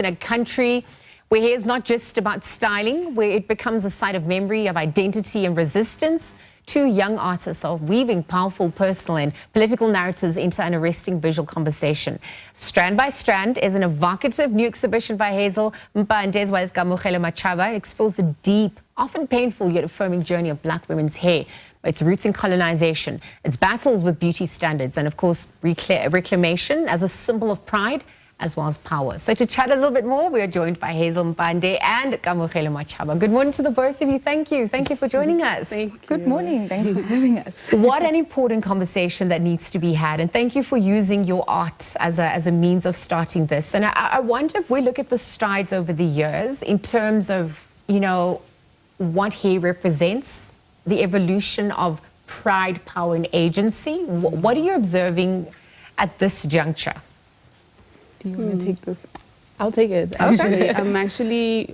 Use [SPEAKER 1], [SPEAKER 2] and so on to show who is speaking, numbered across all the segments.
[SPEAKER 1] In a country where hair is not just about styling, where it becomes a site of memory, of identity and resistance, two young artists are weaving powerful personal and political narratives into an arresting visual conversation. Strand by Strand is an evocative new exhibition by Hazel Mphande as well as Kamogelo Machaba. It explores the deep, often painful yet affirming journey of black women's hair, its roots in colonization, its battles with beauty standards, and of course reclamation as a symbol of pride as well as power. So to chat a little bit more, we are joined by Hazel Mphande and Kamogelo Machaba. Good morning to the both of you. Thank you. Thank you for joining us.
[SPEAKER 2] Thank you.
[SPEAKER 3] Good morning. Thanks for having us.
[SPEAKER 1] What an important conversation that needs to be had. And thank you for using your art as a means of starting this. And I wonder if we look at the strides over the years in terms of, you know, what hair represents, the evolution of pride, power, and agency. What are you observing at this juncture?
[SPEAKER 3] Do you want to take this?
[SPEAKER 2] I'll take it. Actually, I'm actually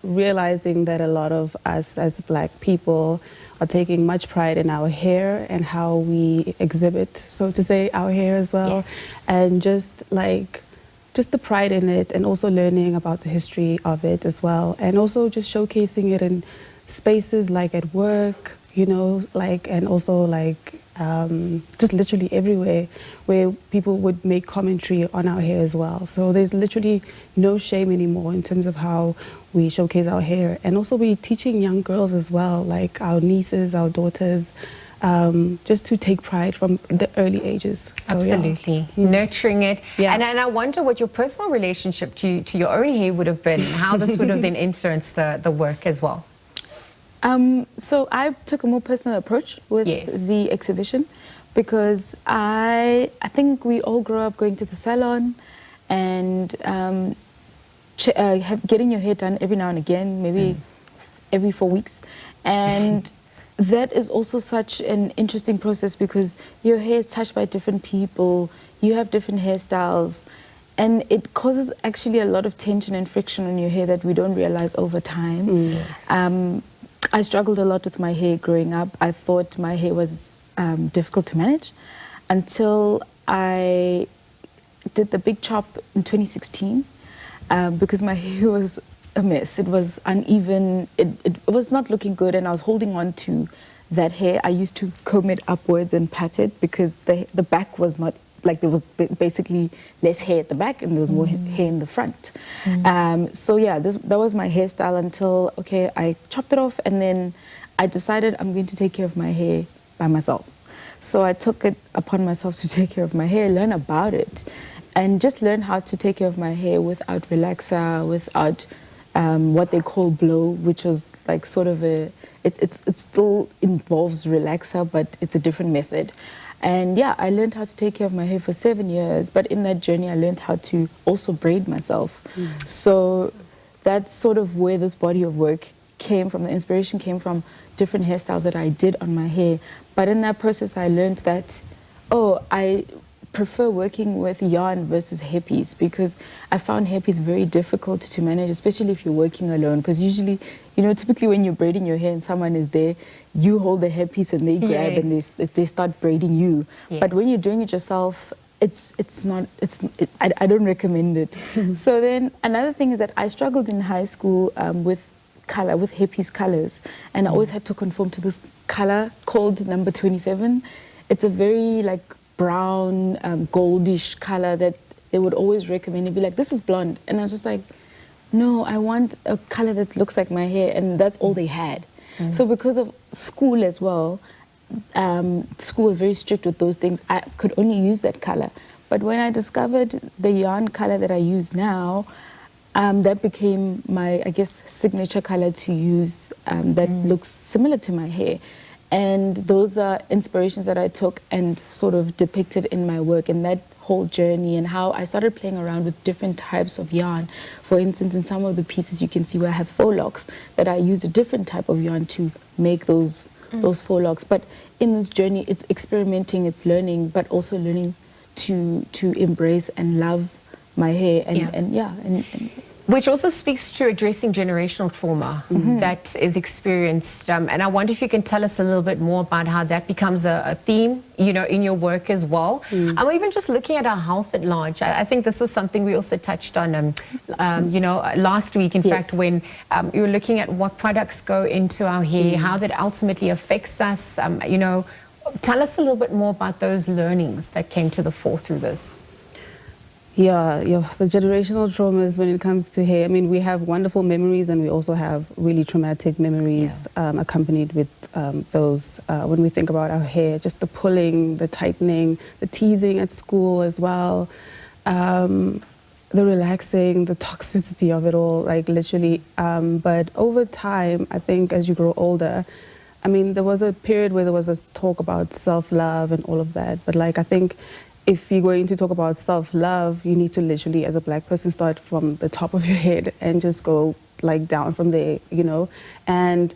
[SPEAKER 2] realizing that a lot of us as black people are taking much pride in our hair and how we exhibit, so to say, our hair as well.
[SPEAKER 1] Yes.
[SPEAKER 2] And just the pride in it, and also learning about the history of it as well. And also just showcasing it in spaces like at work, you know, and also just literally everywhere where people would make commentary on our hair as well. So there's literally no shame anymore in terms of how we showcase our hair. And also we're teaching young girls as well, like our nieces, our daughters, just to take pride from the early ages. So,
[SPEAKER 1] absolutely. Yeah. Nurturing it.
[SPEAKER 2] Yeah.
[SPEAKER 1] And I wonder what your personal relationship to your own hair would have been, how this would have then influenced the work as well.
[SPEAKER 3] So I took a more personal approach with the exhibition, because I think we all grow up going to the salon and getting your hair done every now and again, maybe every 4 weeks. And that is also such an interesting process, because your hair is touched by different people, you have different hairstyles, and it causes actually a lot of tension and friction on your hair that we don't realize over time. I struggled a lot with my hair growing up. I thought my hair was difficult to manage until I did the big chop in 2016, because my hair was a mess. It was uneven, it was not looking good, and I was holding on to that hair. I used to comb it upwards and pat it, because the back was not, like, there was basically less hair at the back and there was more hair in the front. So yeah, that was my hairstyle until, okay, I chopped it off, and then I decided I'm going to take care of my hair by myself. So I took it upon myself to take care of my hair, learn about it, and just learn how to take care of my hair without relaxer, without what they call blow, which was like sort of it still involves relaxer, but it's a different method. And yeah, I learned how to take care of my hair for 7 years, but in that journey I learned how to also braid myself. So that's sort of where this body of work came from. The inspiration came from different hairstyles that I did on my hair. But in that process I learned that, I prefer working with yarn versus hairpiece, because I found hairpiece very difficult to manage, especially if you're working alone, because usually, you know, typically when you're braiding your hair and someone is there, you hold the hairpiece and they grab and they start braiding you. But when you're doing it yourself, I don't recommend it. So then another thing is that I struggled in high school with hairpiece colors, and I always had to conform to this color called number 27. It's a very brown, goldish color that they would always recommend. It'd be like, this is blonde. And I was just like, no, I want a color that looks like my hair. And that's all they had. So because of school as well, school was very strict with those things. I could only use that color. But when I discovered the yarn color that I use now, that became my, I guess, signature color to use, that looks similar to my hair. And those are inspirations that I took and sort of depicted in my work, and that whole journey, and how I started playing around with different types of yarn. For instance, in some of the pieces you can see where I have faux locks, that I use a different type of yarn to make those faux locks. But in this journey, it's experimenting, it's learning, but also learning to embrace and love my hair. And
[SPEAKER 1] Which also speaks to addressing generational trauma that is experienced. And I wonder if you can tell us a little bit more about how that becomes a theme, you know, in your work as well. And even just looking at our health at large. I think this was something we also touched on, you know, last week, in fact, when you were looking at what products go into our hair, how that ultimately affects us. You know, tell us a little bit more about those learnings that came to the fore through this.
[SPEAKER 2] Yeah, the generational traumas when it comes to hair. I mean, we have wonderful memories and we also have really traumatic memories accompanied with those. When we think about our hair, just the pulling, the tightening, the teasing at school as well, the relaxing, the toxicity of it all, like literally. But over time, I think as you grow older, I mean, there was a period where there was this talk about self-love and all of that. But like, I think if you're going to talk about self-love, you need to literally, as a black person, start from the top of your head and just go like down from there, you know? And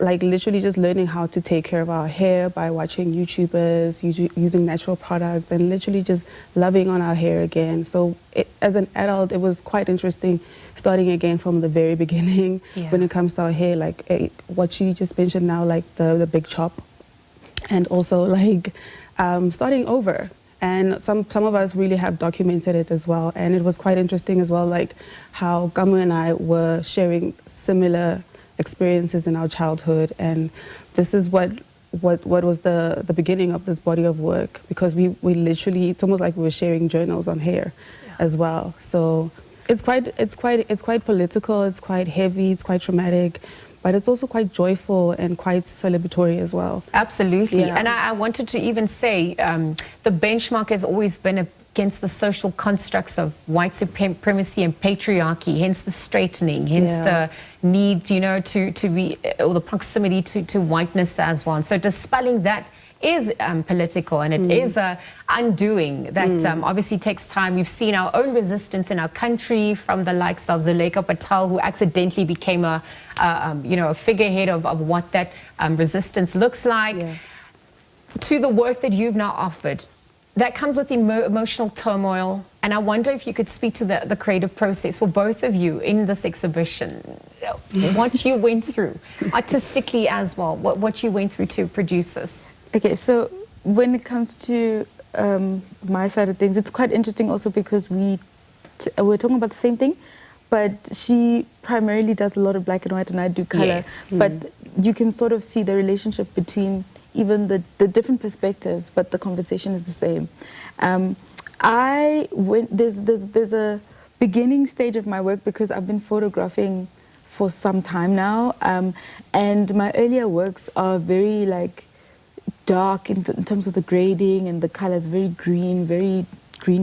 [SPEAKER 2] like literally just learning how to take care of our hair by watching YouTubers, using natural products, and literally just loving on our hair again. So as an adult, it was quite interesting starting again from the very beginning when it comes to our hair, like what you just mentioned now, like the big chop, and also like starting over. And some of us really have documented it as well. And it was quite interesting as well, like how Kamu and I were sharing similar experiences in our childhood. And this is what was the beginning of this body of work, because we literally, it's almost like we were sharing journals on hair as well. So it's quite political, it's quite heavy, it's quite traumatic, but it's also quite joyful and quite celebratory as well.
[SPEAKER 1] Absolutely. And I wanted to even say the benchmark has always been against the social constructs of white supremacy and patriarchy, hence the straightening, hence the need, you know, to be, or the proximity to whiteness as well. And so dispelling that is political, and it is a undoing that obviously takes time. We've seen our own resistance in our country from the likes of Zuleika Patel, who accidentally became a you know, a figurehead of what that resistance looks like, to the work that you've now offered. That comes with emotional turmoil, and I wonder if you could speak to the creative process for both of you in this exhibition, what you went through artistically as well, what you went through to produce this.
[SPEAKER 3] Okay, so when it comes to my side of things, it's quite interesting also because we're talking about the same thing, but she primarily does a lot of black and white and I do color. But you can sort of see the relationship between even the different perspectives, but the conversation is the same. There's a beginning stage of my work because I've been photographing for some time now, and my earlier works are very like dark in terms of the grading and the colors, very green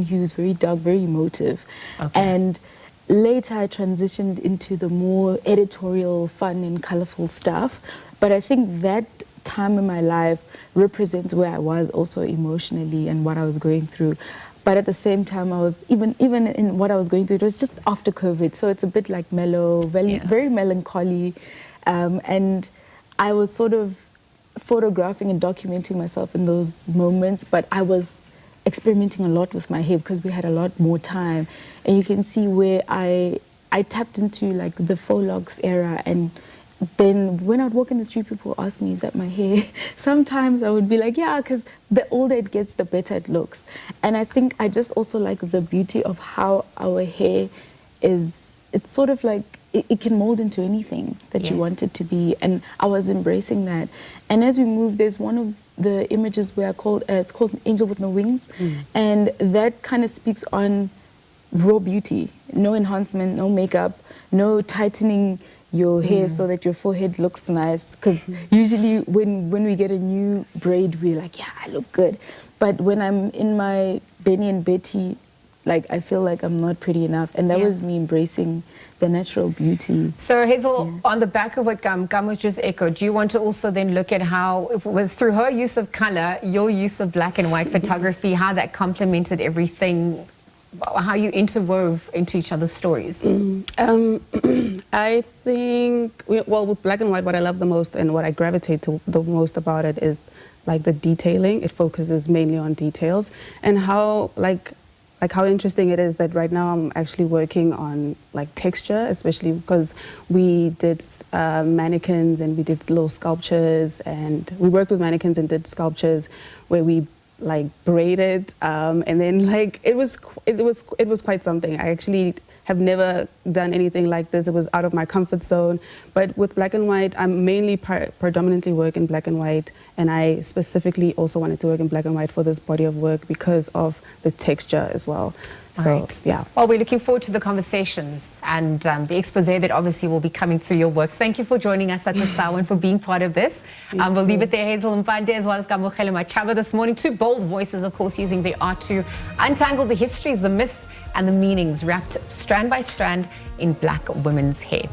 [SPEAKER 3] hues, very dark, very emotive. And later I transitioned into the more editorial, fun and colorful stuff. But I think that time in my life represents where I was also emotionally and what I was going through. But at the same time, I was even in what I was going through, it was just after COVID, so it's a bit like mellow, very melancholy, and I was sort of photographing and documenting myself in those moments, but I was experimenting a lot with my hair because we had a lot more time, and you can see where I tapped into like the faux locks era. And then when I'd walk in the street, people would ask me, is that my hair? Sometimes I would be like, yeah, because the older it gets, the better it looks. And I think I just also like the beauty of how our hair is, it's sort of like, it can mold into anything that you want it to be. And I was embracing that. And as we move, there's one of the images where it's called Angel with No Wings. And that kind of speaks on raw beauty. No enhancement, no makeup, no tightening your hair so that your forehead looks nice. Because usually when we get a new braid, we're like, yeah, I look good. But when I'm in my Benny and Betty, like I feel like I'm not pretty enough. And that was me embracing the natural beauty.
[SPEAKER 1] So Hazel, on the back of what Kamu just echoed, do you want to also then look at how, through her use of color, your use of black and white photography, how that complemented everything, how you interwove into each other's stories?
[SPEAKER 2] I think, well, with black and white, what I love the most and what I gravitate to the most about it is like the detailing. It focuses mainly on details and how like like how interesting it is that right now I'm actually working on like texture, especially because we did mannequins and we did little sculptures, and we worked with mannequins and did sculptures where we like braided, and then like it was quite something. I actually have never done anything like this. It was out of my comfort zone. But with black and white, I'm mainly predominantly work in black and white, and I specifically also wanted to work in black and white for this body of work because of the texture as well. So,
[SPEAKER 1] right.
[SPEAKER 2] yeah.
[SPEAKER 1] Well, we're looking forward to the conversations and the expose that obviously will be coming through your works. Thank you for joining us at the SAW and for being part of this. We'll leave it there. Hazel Mphande as well as Kamogelo Machaba this morning. Two bold voices, of course, using the art to untangle the histories, the myths and the meanings wrapped strand by strand in black women's hair.